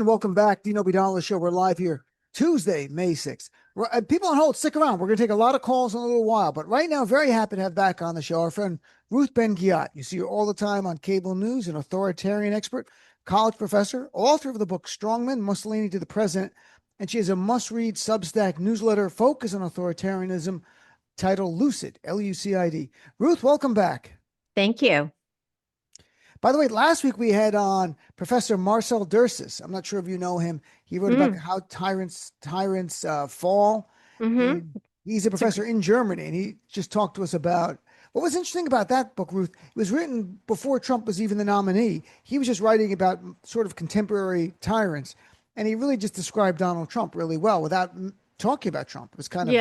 And welcome back, Dean Obeidallah show. We're live here Tuesday, May 6th. People on hold, stick around. We're going to take a lot of calls in a little while, but right now, very happy to have back on the show our friend Ruth Ben-Ghiat. You see her all the time on cable news, an authoritarian expert, college professor, author of the book Strongman, Mussolini to the President, and she has a must-read Substack newsletter focused on authoritarianism titled Lucid, Lucid. Ruth, welcome back. Thank you. By the way, last week we had on Professor Marcel Durst. I'm not sure if you know him. He wrote about how tyrants fall. Mm-hmm. He's a professor in Germany, and he just talked to us about what was interesting about that book, Ruth. It was written before Trump was even the nominee. He was just writing about sort of contemporary tyrants, and he really just described Donald Trump really well without talking about Trump. It was kind of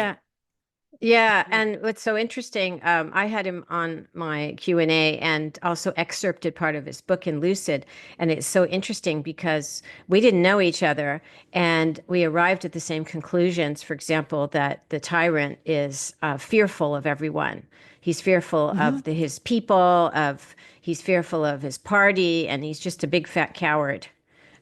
Yeah. And what's so interesting, I had him on my Q&A and also excerpted part of his book in Lucid. And it's so interesting because we didn't know each other and we arrived at the same conclusions. For example, that the tyrant is fearful of everyone. He's fearful of his people, he's fearful of his party, and he's just a big fat coward.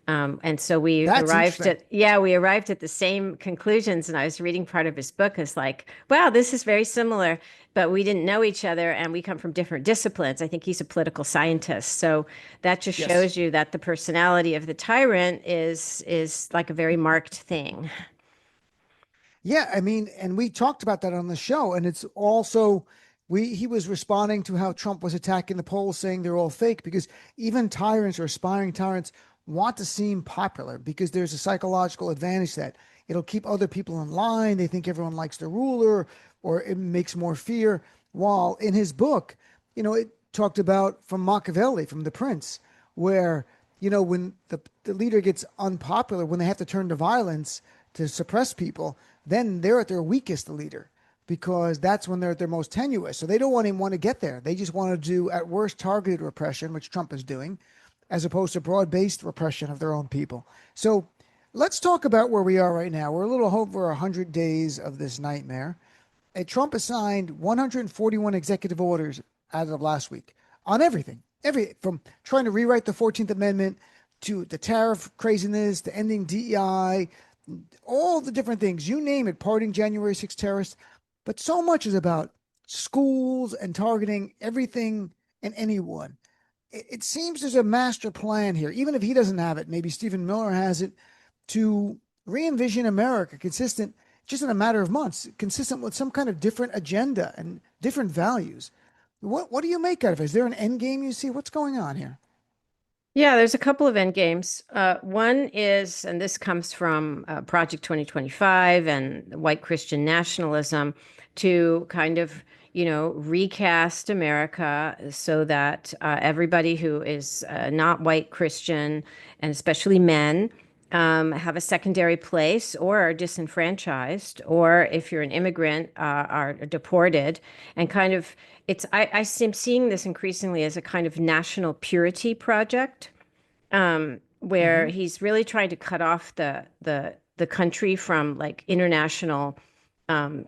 And so that's interesting. we arrived at the same conclusions. And I was reading part of his book. It's like, wow, this is very similar, but we didn't know each other and we come from different disciplines. I think he's a political scientist. So that just Yes. shows you that the personality of the tyrant is like a very marked thing. Yeah, I mean, and we talked about that on the show, and it's also he was responding to how Trump was attacking the polls, saying they're all fake because even tyrants or aspiring tyrants want to seem popular because there's a psychological advantage that it'll keep other people in line. They think everyone likes the ruler, or it makes more fear. While in his book, it talked about from Machiavelli, from The Prince, where when the leader gets unpopular, when they have to turn to violence to suppress people, then they're at their weakest, the leader, because that's when they're at their most tenuous. So they don't want to get there. They just want to do, at worst, targeted repression, which Trump is doing, as opposed to broad-based repression of their own people. So let's talk about where we are right now. We're a little over 100 days of this nightmare. Trump has signed 141 executive orders as of last week on everything, from trying to rewrite the 14th Amendment to the tariff craziness to ending DEI, all the different things, you name it, parting January 6th terrorists. But so much is about schools and targeting everything and anyone. It seems there's a master plan here, even if he doesn't have it. Maybe Stephen Miller has it, to re-envision America consistent, just in a matter of months, consistent with some kind of different agenda and different values. What do you make out of it? Is there an end game you see? What's going on here? Yeah, there's a couple of end games. One is, and this comes from Project 2025 and white Christian nationalism, to kind of, recast America so that everybody who is not white Christian, and especially men, have a secondary place or are disenfranchised, or if you're an immigrant, are deported, and kind of I am seeing this increasingly as a kind of national purity project, where he's really trying to cut off the country from like international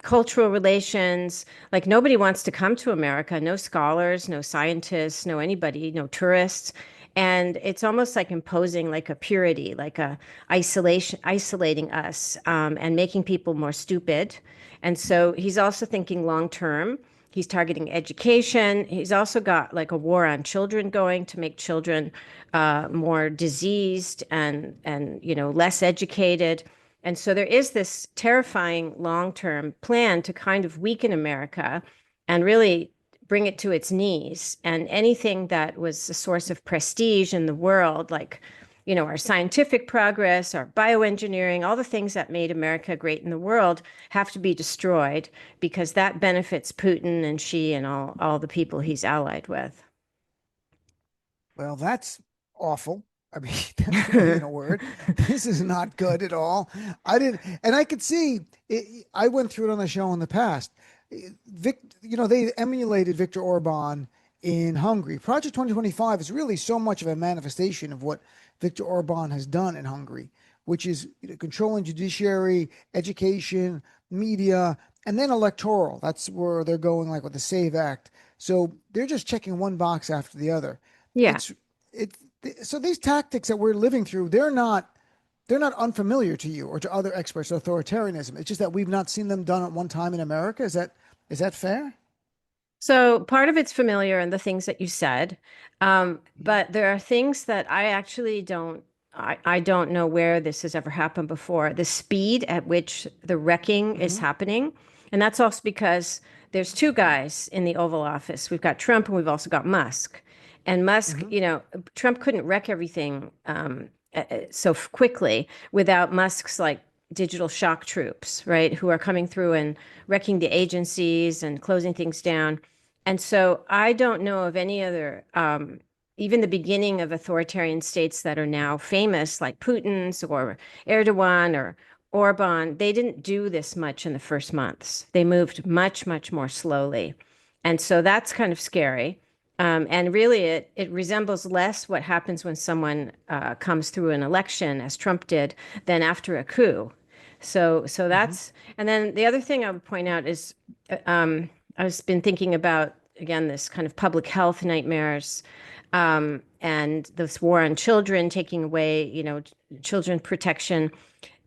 cultural relations. Like nobody wants to come to America, no scholars, no scientists, no anybody, no tourists. And it's almost like imposing like a purity, like a isolating us, and making people more stupid. And so he's also thinking long term. He's targeting education. He's also got like a war on children going to make children more diseased and less educated. And so there is this terrifying long-term plan to kind of weaken America and really bring it to its knees. And anything that was a source of prestige in the world, like, our scientific progress, our bioengineering, all the things that made America great in the world have to be destroyed because that benefits Putin and Xi and all the people he's allied with. Well, that's awful. I mean, that's really in a word. This is not good at all. And I could see it. I went through it on the show in the past. They emulated Viktor Orban in Hungary. Project 2025 is really so much of a manifestation of what Viktor Orban has done in Hungary, which is controlling judiciary, education, media, and then electoral. That's where they're going, like with the Save Act. So they're just checking one box after the other. Yeah. It's it. So these tactics that we're living through, they're not they're not unfamiliar to you or to other experts of authoritarianism. It's just that we've not seen them done at one time in America. Is that fair? So part of it's familiar and the things that you said, but there are things that I actually don't. I don't know where this has ever happened before. The speed at which the wrecking is Mm-hmm. happening, and that's also because there's two guys in the Oval Office. We've got Trump and we've also got Musk. And Musk, Mm-hmm. Trump couldn't wreck everything so quickly without Musk's like digital shock troops, right? Who are coming through and wrecking the agencies and closing things down. And so I don't know of any other, even the beginning of authoritarian states that are now famous, like Putin's or Erdogan or Orban. They didn't do this much in the first months. They moved much, much more slowly. And so that's kind of scary. And really, it resembles less what happens when someone comes through an election, as Trump did, than after a coup. So Mm-hmm. that's, and then the other thing I would point out is, I've been thinking about again this kind of public health nightmares, and this war on children, taking away, children protection.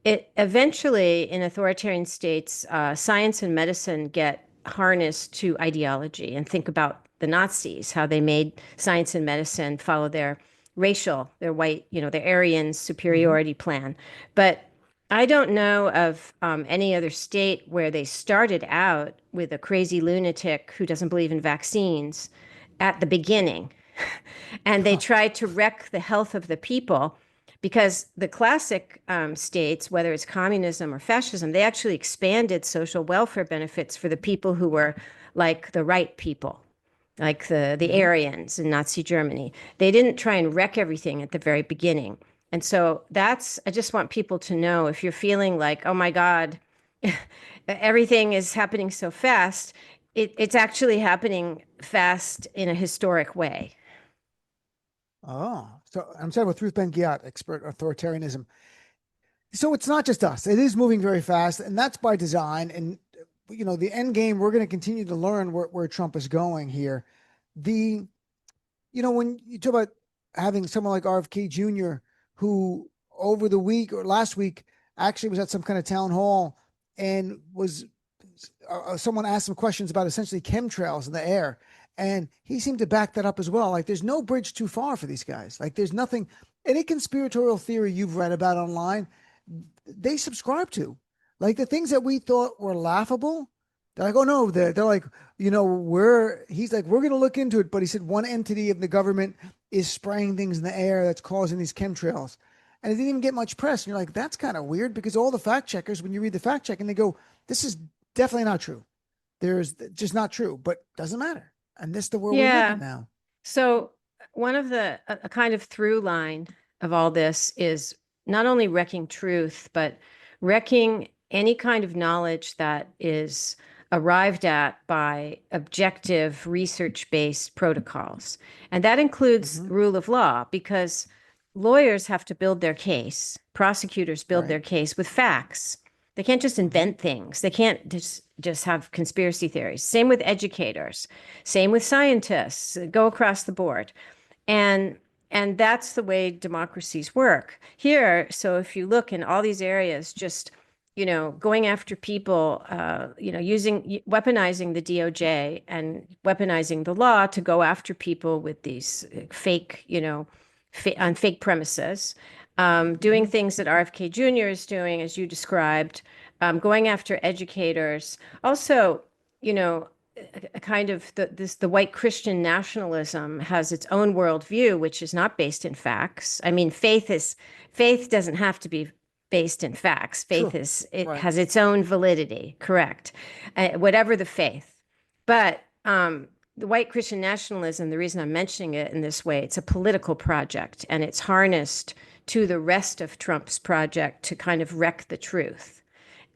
It eventually, in authoritarian states, science and medicine get harnessed to ideology. And think about the Nazis, how they made science and medicine follow their white, their Aryan Mm-hmm. superiority plan. But I don't know of any other state where they started out with a crazy lunatic who doesn't believe in vaccines at the beginning. And they tried to wreck the health of the people, because the classic states, whether it's communism or fascism, they actually expanded social welfare benefits for the people who were like the right people, like the Mm-hmm. Aryans in Nazi Germany. They didn't try and wreck everything at the very beginning. And so I just want people to know, if you're feeling like, oh my God, everything is happening so fast, it's actually happening fast in a historic way. Oh, so I'm saying with Ruth Ben-Ghiat, expert authoritarianism. So it's not just us. It is moving very fast, and that's by design. And the end game, we're going to continue to learn where Trump is going here. The when you talk about having someone like RFK Jr., who over the week or last week actually was at some kind of town hall and was someone asked him questions about essentially chemtrails in the air. And he seemed to back that up as well. Like there's no bridge too far for these guys. Like there's nothing, any conspiratorial theory you've read about online, they subscribe to. Like the things that we thought were laughable, they're like, oh no, they're like, he's like, we're going to look into it. But he said one entity of the government is spraying things in the air that's causing these chemtrails. And it didn't even get much press. And you're like, that's kind of weird, because all the fact checkers, when you read the fact check and they go, this is definitely not true. There's just not true, but doesn't matter. And this is the world we live in Yeah. now. So one of a kind of through line of all this is not only wrecking truth, but wrecking any kind of knowledge that is arrived at by objective research-based protocols. And that includes Mm-hmm. rule of law, because lawyers have to build their case, prosecutors build Right. their case with facts. They can't just Mm-hmm. invent things. They can't just have conspiracy theories. Same with educators, same with scientists, go across the board. And and that's the way democracies work here. So if you look in all these areas, just going after people, weaponizing the DOJ and weaponizing the law to go after people with these fake, on fake premises, doing Mm-hmm. things that RFK Jr. is doing, as you described, going after educators. Also, you know, a kind of the white Christian nationalism has its own worldview, which is not based in facts. I mean, faith doesn't have to be based in facts. True. It Right. has its own validity, correct? Whatever the faith. But the white Christian nationalism, the reason I'm mentioning it in this way, it's a political project, and it's harnessed to the rest of Trump's project to kind of wreck the truth.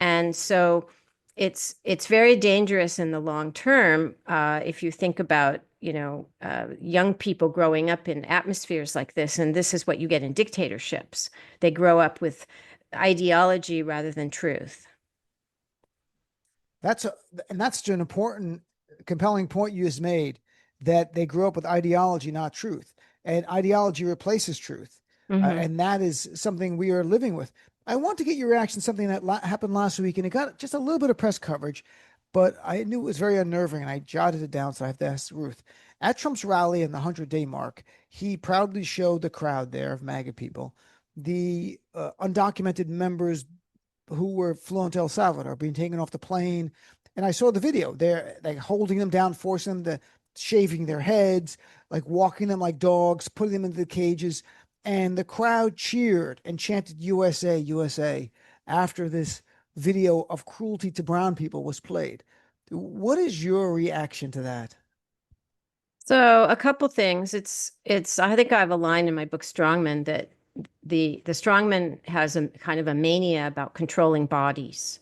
And so it's very dangerous in the long term, if you think about young people growing up in atmospheres like this, and this is what you get in dictatorships. They grow up with ideology rather than truth. That's a, and that's an important, compelling point you just made, that they grew up with ideology, not truth, and ideology replaces truth. Hmm. and that is something we are living with. I want to get your reaction to something that happened last week, and it got just a little bit of press coverage, but I knew it was very unnerving, and I jotted it down, so I have to ask Ruth. At Trump's rally in the 100-day mark, he proudly showed the crowd there of MAGA people the undocumented members who were flown to El Salvador being taken off the plane. And I saw the video. They're like holding them down, forcing them to shaving their heads, like walking them like dogs, putting them into the cages. And the crowd cheered and chanted USA, USA after this video of cruelty to brown people was played. What is your reaction to that? So a couple things. It's I think I have a line in my book Strongman that the strongman has a kind of a mania about controlling bodies.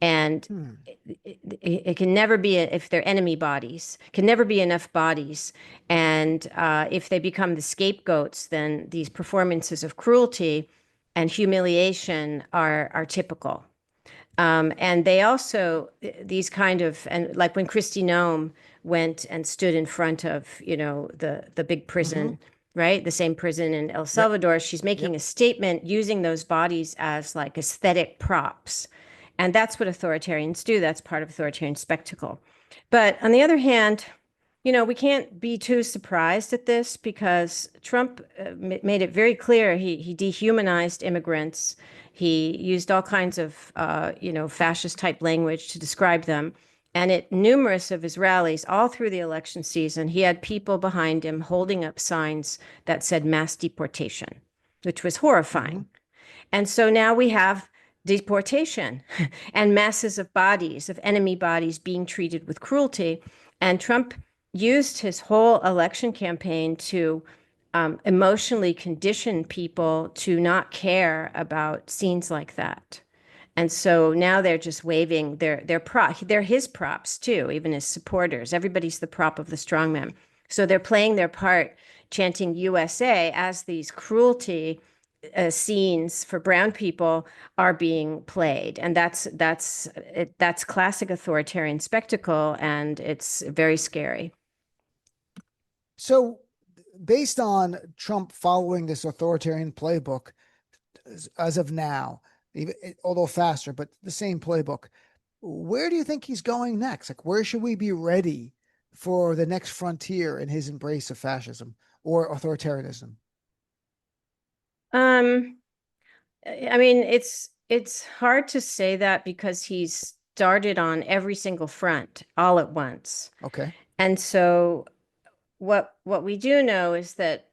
And Hmm. it can never be, if they're enemy bodies, can never be enough bodies. And if they become the scapegoats, then these performances of cruelty and humiliation are typical. And they also, these kind of, and like when Kristi Noem went and stood in front of, the big Mm-hmm. prison, right? The same prison in El Yep. Salvador, she's making Yep. a statement using those bodies as like aesthetic props. And that's what authoritarians do. That's part of authoritarian spectacle. But on the other hand, we can't be too surprised at this because Trump made it very clear he dehumanized immigrants. He used all kinds of fascist type language to describe them. And at numerous of his rallies, all through the election season, he had people behind him holding up signs that said mass deportation, which was Mm-hmm. horrifying. And so now we have deportation and masses of bodies, of enemy bodies being treated with cruelty. And Trump used his whole election campaign to emotionally condition people to not care about scenes like that. And so now they're just waving they're his props too, even his supporters. Everybody's the prop of the strongman. So they're playing their part, chanting USA as these cruelty scenes for brown people are being played, and that's classic authoritarian spectacle, and it's very scary. So, based on Trump following this authoritarian playbook, as of now, although faster, but the same playbook. Where do you think he's going next? Like, where should we be ready for the next frontier in his embrace of fascism or authoritarianism? Um, I mean, it's hard to say that because he's started on every single front all at once. Okay. And so what we do know is that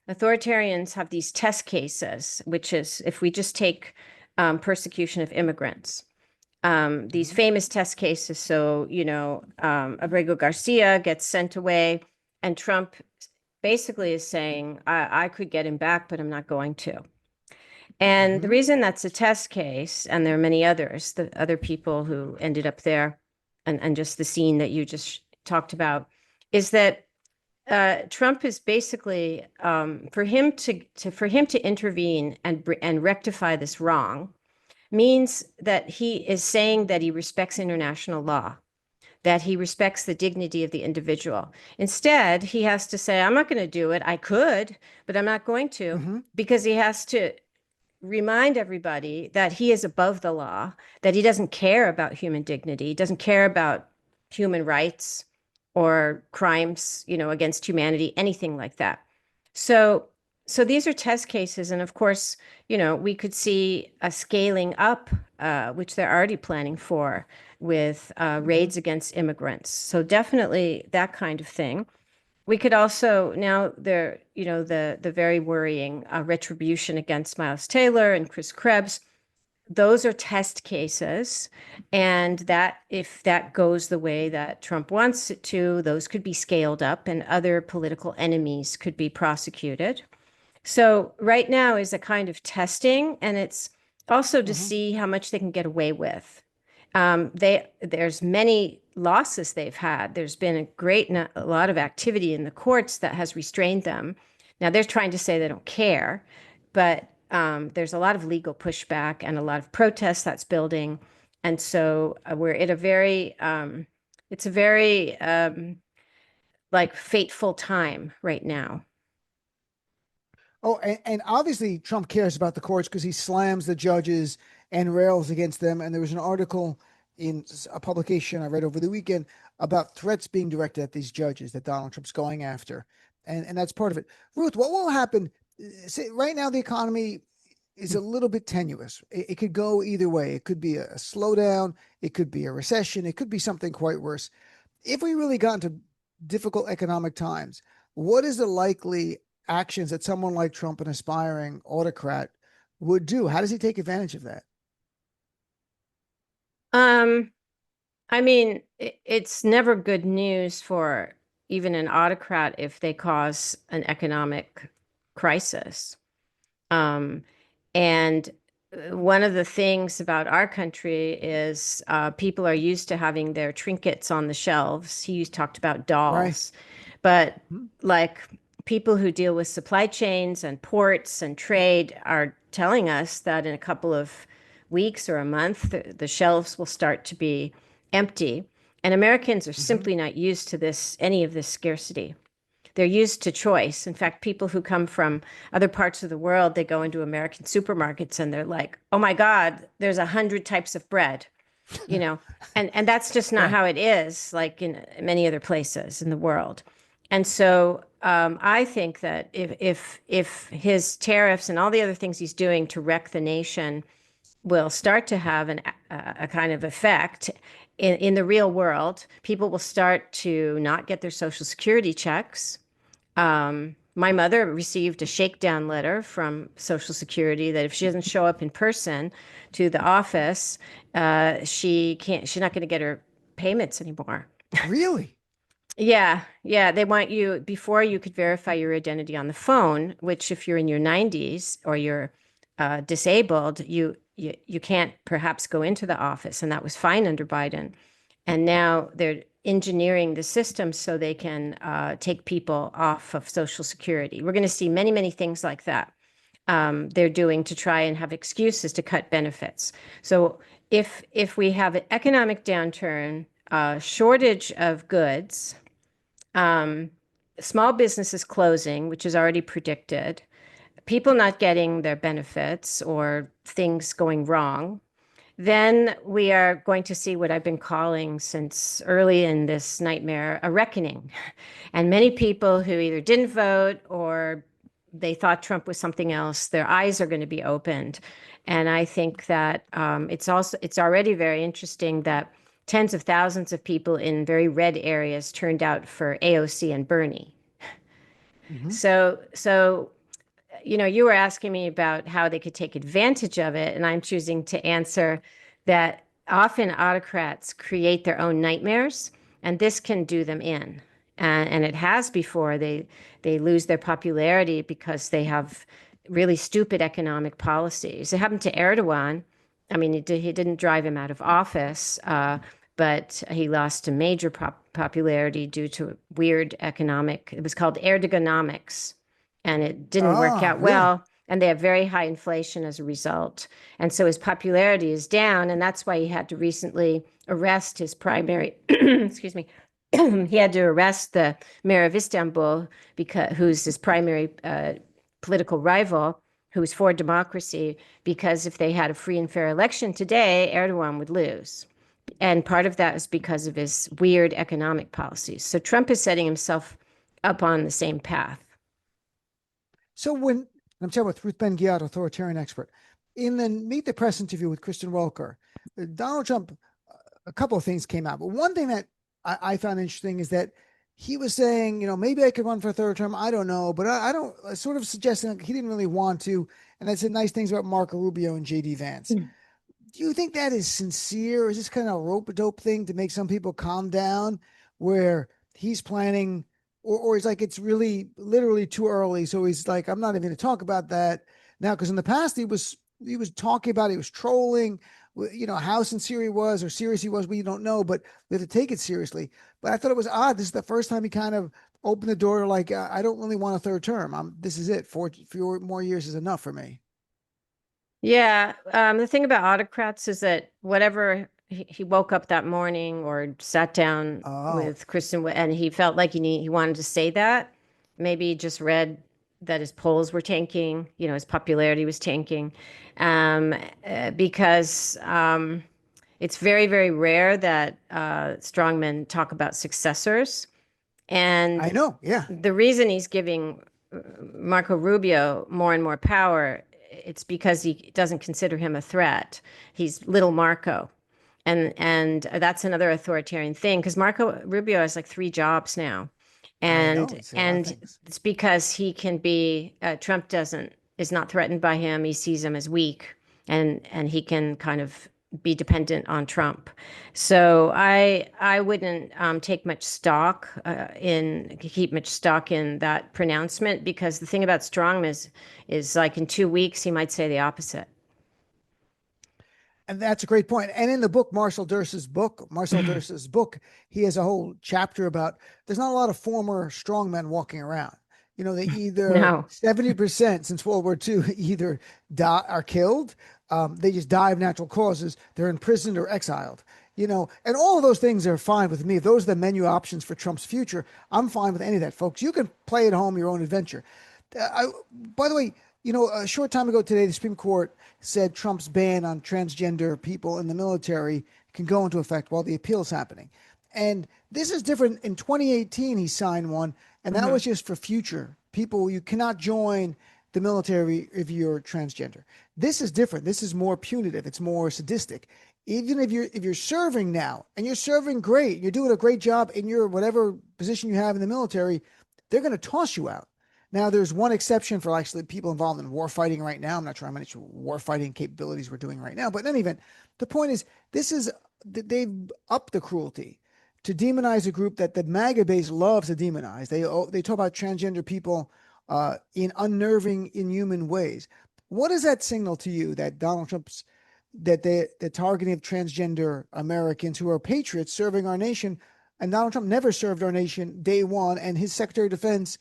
authoritarians have these test cases, which is if we just take persecution of immigrants, these Mm-hmm. famous test cases. So, Abrego Garcia gets sent away, and Trump basically is saying, I could get him back, but I'm not going to. And the Mm-hmm. reason that's a test case, and there are many others, the other people who ended up there, and just the scene that you just talked about, is that Trump is basically for him to intervene and rectify this wrong means that he is saying that he respects international law, that he respects the dignity of the individual. Instead, he has to say, I'm not going to do it. I could, but I'm not going to, Mm-hmm. because he has to remind everybody that he is above the law, that he doesn't care about human dignity, he doesn't care about human rights or crimes, against humanity, anything like that. So, so these are test cases, and of course, we could see a scaling up, which they're already planning for with Mm-hmm. raids against immigrants. So definitely that kind of thing. We could also now there, the very worrying retribution against Miles Taylor and Chris Krebs. Those are test cases, and that if that goes the way that Trump wants it to, those could be scaled up, and other political enemies could be prosecuted. So right now is a kind of testing, and it's also to Mm-hmm. see how much they can get away with. There's many losses they've had. There's been a lot of activity in the courts that has restrained them. Now they're trying to say they don't care, but there's a lot of legal pushback and a lot of protests that's building, and so we're at a very it's a very like fateful time right now. Oh, and obviously Trump cares about the courts because he slams the judges and rails against them. And there was an article in a publication I read over the weekend about threats being directed at these judges that Donald Trump's going after. And that's part of it. Ruth, what will happen? Say, right now, the economy is a little bit tenuous. It could go either way. It could be a slowdown. It could be a recession. It could be something quite worse. If we really got into difficult economic times, what is the likely actions that someone like Trump, an aspiring autocrat, would do? How does he take advantage of that? Um, I mean, it's never good news for even an autocrat if they cause an economic crisis. Um, and one of the things about our country is people are used to having their trinkets on the shelves. Talked about Right. dolls, but Mhm. like people who deal with supply chains and ports and trade are telling us that in a couple of weeks or a month, the shelves will start to be empty. And Americans are Mhm. simply not used to any of this scarcity. They're used to choice. In fact, people who come from other parts of the world, they go into American supermarkets and they're like, "Oh my God, there's 100 types of bread," you know, and that's just not Right. how it is, like in many other places in the world. And so I think that if his tariffs and all the other things he's doing to wreck the nation will start to have a kind of effect in the real world, people will start to not get their Social Security checks. My mother received a shakedown letter from Social Security that if she doesn't show up in person to the office, she can't. She's not going to get her payments anymore. Really? Yeah, yeah. They want you before you could verify your identity on the phone, which if you're in your 90s or you're disabled, you can't perhaps go into the office, and that was fine under Biden. And now they're engineering the system so they can take people off of Social Security. We're going to see many, many things like that. They're doing to try and have excuses to cut benefits. So if we have an economic downturn, shortage of goods, um, small businesses closing, which is already predicted, people not getting their benefits or things going wrong, then we are going to see what I've been calling since early in this nightmare a reckoning. And many people who either didn't vote or they thought Trump was something else, their eyes are going to be opened. And I think that it's already very interesting that tens of thousands of people in very red areas turned out for AOC and Bernie. Mhm. So you were asking me about how they could take advantage of it, and I'm choosing to answer that often autocrats create their own nightmares, and this can do them in. And it has before. They lose their popularity because they have really stupid economic policies. It happened to Erdogan. I mean, he didn't drive him out of office, but he lost a major popularity due to weird economic. It was called Erdoganomics, and it didn't work Ah, out really? well. And they have very high inflation as a result. And so his popularity is down. And that's why he had to recently arrest his primary, excuse me, he had to arrest the mayor of Istanbul, who's his primary political rival, who's for democracy, because if they had a free and fair election today, Erdogan would lose. And part of that is because of his weird economic policies. So Trump is setting himself up on the same path. So when I'm talking with Ruth Ben-Ghiat, authoritarian expert, in the Meet the Press interview with Kristen Welker, Donald Trump, a couple of things came out. But one thing that I found interesting is that he was saying, maybe I could run for a third term. I don't know, but I don't sort of suggesting he didn't really want to. And I said nice things about Marco Rubio and JD Vance. Do you think that is sincere? Or is this kind of a rope a dope thing to make some people calm down where he's planning, or he's like, it's really literally too early. So he's like, I'm not even going to talk about that now. Cause in the past he was talking about, he was trolling, how sincere he was or serious he was. We don't know, but we have to take it seriously. But I thought it was odd. This is the first time he kind of opened the door. Like, I don't really want a third term. This is it. 4 more years is enough for me. Yeah, the thing about autocrats is that whatever he woke up that morning or sat down Oh, with Kristen and he felt like he wanted to say that, maybe he just read that his polls were tanking, his popularity was tanking, because it's very, very rare that strongmen talk about successors. I And know. Yeah, the reason he's giving Marco Rubio more and more power, it's because he doesn't consider him a threat. He's little Marco. And that's another authoritarian thing, because Marco Rubio has like 3 jobs now. I know. And It's a lot of and things. it's because he can be Trump doesn't is not threatened by him. He sees him as weak, and he can kind of be dependent on Trump. So I wouldn't keep much stock in that pronouncement, because the thing about Strom is like in 2 weeks he might say the opposite. And that's a great point. And in the book, Marcel Durst's book, he has a whole chapter about there's not a lot of former strongmen walking around. They either No. 70% since World War II either are killed, they just die of natural causes, they're imprisoned or exiled. And all of those things are fine with me. If those are the menu options for Trump's future, I'm fine with any of that, folks. You can play at home your own adventure. By the way, a short time ago today, the Supreme Court said Trump's ban on transgender people in the military can go into effect while the appeal is happening. And this is different. In 2018, he signed one, and that Mm-hmm. was just for future people. You cannot join the military if you're transgender. This is different. This is more punitive. It's more sadistic. Even if you're serving now and you're serving great, you're doing a great job in your whatever position you have in the military, they're going to toss you out. Now, there's one exception for actually people involved in war fighting right now. I'm not sure how many war fighting capabilities we're doing right now, but in any event, the point is they've upped the cruelty to demonize a group that the MAGA base loves to demonize. They talk about transgender people in unnerving, inhuman ways. What does that signal to you that Donald Trump's that the targeting of transgender Americans who are patriots serving our nation, and Donald Trump never served our nation day one, and his Secretary of Defense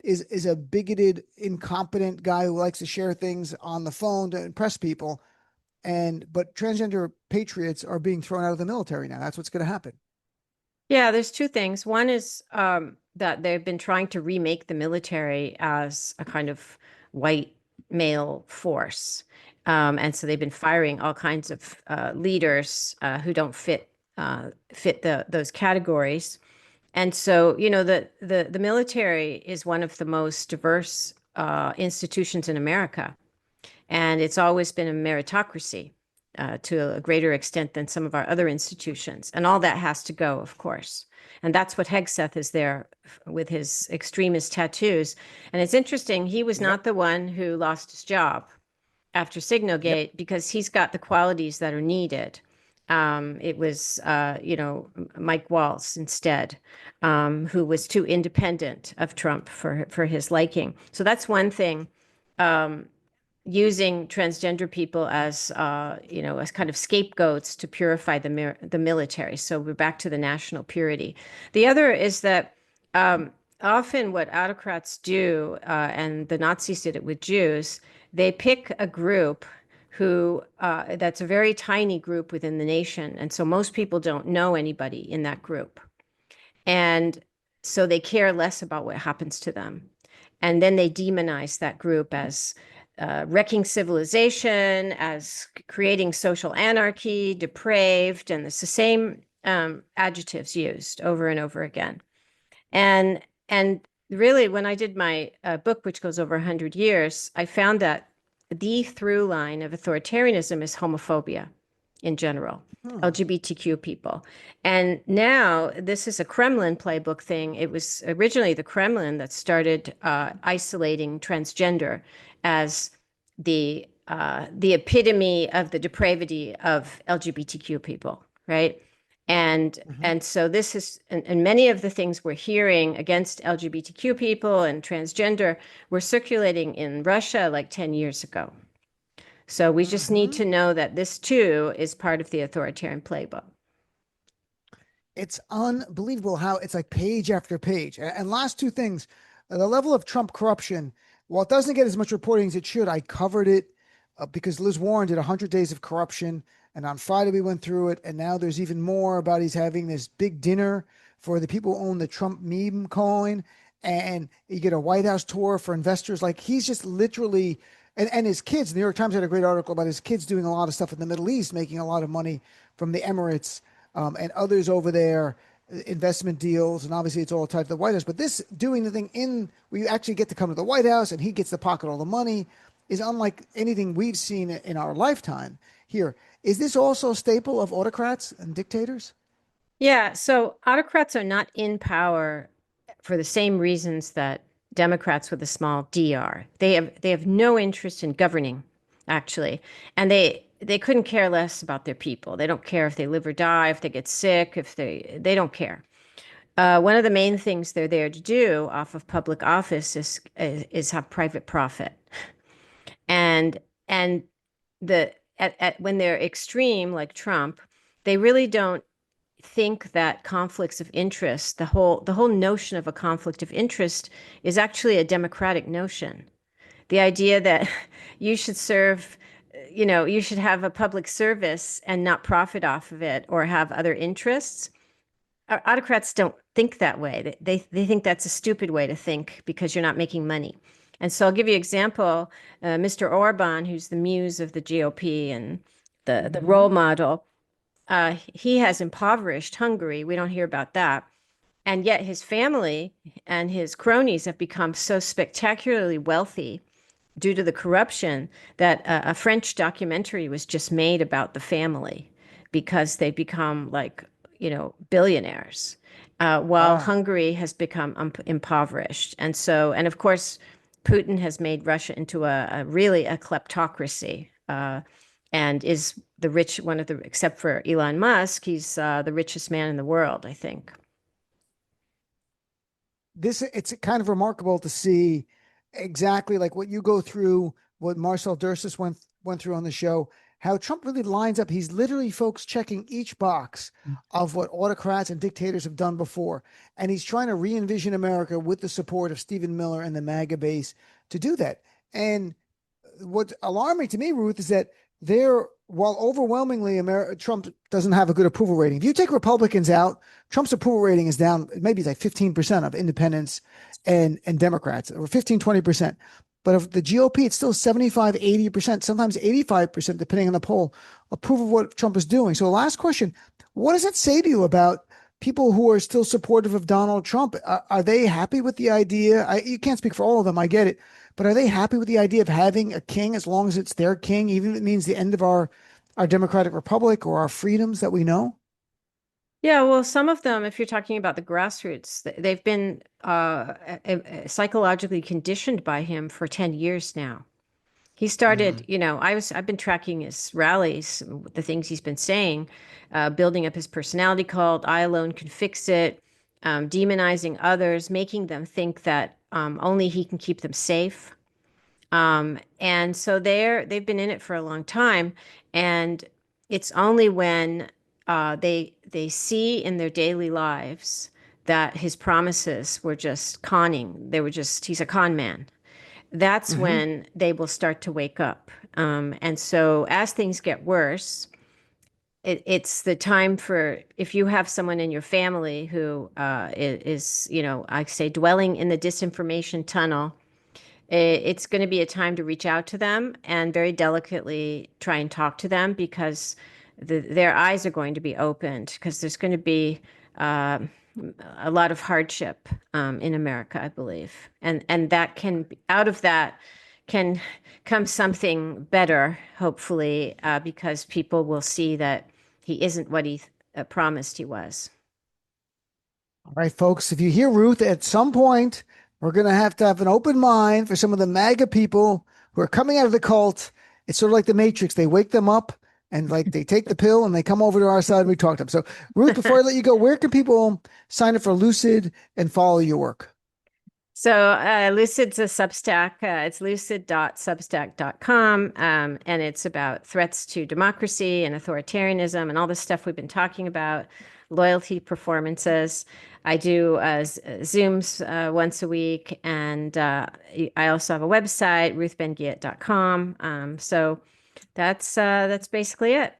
is a bigoted, incompetent guy who likes to share things on the phone to impress people. But transgender patriots are being thrown out of the military now. That's what's going to happen. Yeah, there's two things. One is that they've been trying to remake the military as a kind of white male force. And so they've been firing all kinds of leaders who don't fit those categories. And so, the military is one of the most diverse institutions in America. And it's always been a meritocracy to a greater extent than some of our other institutions. And all that has to go, of course. And that's what Hegseth is there with his extremist tattoos. And it's interesting, he was Yep. not the one who lost his job after Yep. Signalgate, because he's got the qualities that are needed. It was, Mike Waltz instead, who was too independent of Trump for his liking. So that's one thing. Using transgender people as kind of scapegoats to purify the military. So we're back to the national purity. The other is that often what autocrats do, and the Nazis did it with Jews, they pick a group who that's a very tiny group within the nation, and so most people don't know anybody in that group, and so they care less about what happens to them. And then they demonize that group as wrecking civilization, as creating social anarchy, depraved, and it's the same adjectives used over and over again. And really, when I did my book, which goes over 100 years, I found that the through line of authoritarianism is homophobia in general, Hmm. LGBTQ people. And now this is a Kremlin playbook thing. It was originally the Kremlin that started isolating transgender as the epitome of the depravity of LGBTQ people, right? And Mhm. and so this is and many of the things we're hearing against LGBTQ people and transgender were circulating in Russia like 10 years ago. So we just need Mhm. to know that this too is part of the authoritarian playbook. It's unbelievable how it's like page after page. And last two things, the level of Trump corruption, while it doesn't get as much reporting as it should, I covered it because Liz Warren did 100 days of corruption. And on Friday, we went through it. And now there's even more about he's having this big dinner for the people who own the Trump meme coin. and you get a White House tour for investors. Like he's just literally, and his kids. The New York Times had a great article about his kids doing a lot of stuff in the Middle East, making a lot of money from the Emirates, and others over there, investment deals, and obviously it's all tied to the White House. But this doing the thing in where you actually get to come to the White House and he gets to pocket all the money is unlike anything we've seen in our lifetime here. Is this also a staple of autocrats and dictators? Yeah, so autocrats are not in power for the same reasons that Democrats with a small d are. They have no interest in governing, actually, and they couldn't care less about their people. They don't care if they live or die, if they get sick, if they don't care. One of the main things they're there to do off of public office is have private profit, and and when they're extreme like Trump, they really don't think that conflicts of interest, the whole notion of a conflict of interest is actually a democratic notion. The idea that you should serve, you should have a public service and not profit off of it or have other interests. Autocrats don't think that way. They think that's a stupid way to think because you're not making money. And so I'll give you an example. Mr. Orban, who's the muse of the GOP and the role model, he has impoverished Hungary. We don't hear about that. And yet his family and his cronies have become so spectacularly wealthy due to the corruption that a French documentary was just made about the family because they become like, billionaires, while Wow. Hungary has become impoverished. And so, and of course, Putin has made Russia into a really a kleptocracy, and is the rich one of the, except for Elon Musk, he's the richest man in the world, I think. This it's kind of remarkable to see exactly like what you go through, what Marcel Durst went through on the show, how Trump really lines up. He's literally, folks, checking each box of what autocrats and dictators have done before. And he's trying to re-envision America with the support of Stephen Miller and the MAGA base to do that. And what's alarming to me, Ruth, is that while overwhelmingly Trump doesn't have a good approval rating. If you take Republicans out, Trump's approval rating is down maybe like 15% of independents and Democrats, or 15, 20%. But of the GOP, it's still 75, 80%, sometimes 85%, depending on the poll, approve of what Trump is doing. So last question, what does that say to you about people who are still supportive of Donald Trump? Are they happy with the idea? You can't speak for all of them, I get it. But are they happy with the idea of having a king as long as it's their king, even if it means the end of our democratic republic or our freedoms that we know? Yeah, well, some of them, if you're talking about the grassroots, they've been psychologically conditioned by him for 10 years now. He started, Mm. I've been tracking his rallies, the things he's been saying, building up his personality cult, I alone can fix it, demonizing others, making them think that only he can keep them safe. And so they've been in it for a long time, and it's only when they see in their daily lives that his promises were just conning. He's a con man. That's Hmm. when they will start to wake up. And so as things get worse, it's the time for, if you have someone in your family who is, I say, dwelling in the disinformation tunnel, it's going to be a time to reach out to them and very delicately try and talk to them, because their eyes are going to be opened, because there's going to be uh, a lot of hardship in America, I believe, and that can, out of that can come something better, hopefully, because people will see that he isn't what he promised he was. All right, folks, if you hear Ruth, at some point, we're going to have an open mind for some of the MAGA people who are coming out of the cult. It's sort of like the Matrix. They wake them up and like they take the pill and they come over to our side and we talk to them. So, Ruth, before I let you go, where can people sign up for Lucid and follow your work? So Lucid's a Substack. It's lucid.substack.com. And it's about threats to democracy and authoritarianism and all the stuff we've been talking about, loyalty performances. I do Zooms once a week. And I also have a website, ruthbenghiat.com. So that's basically it.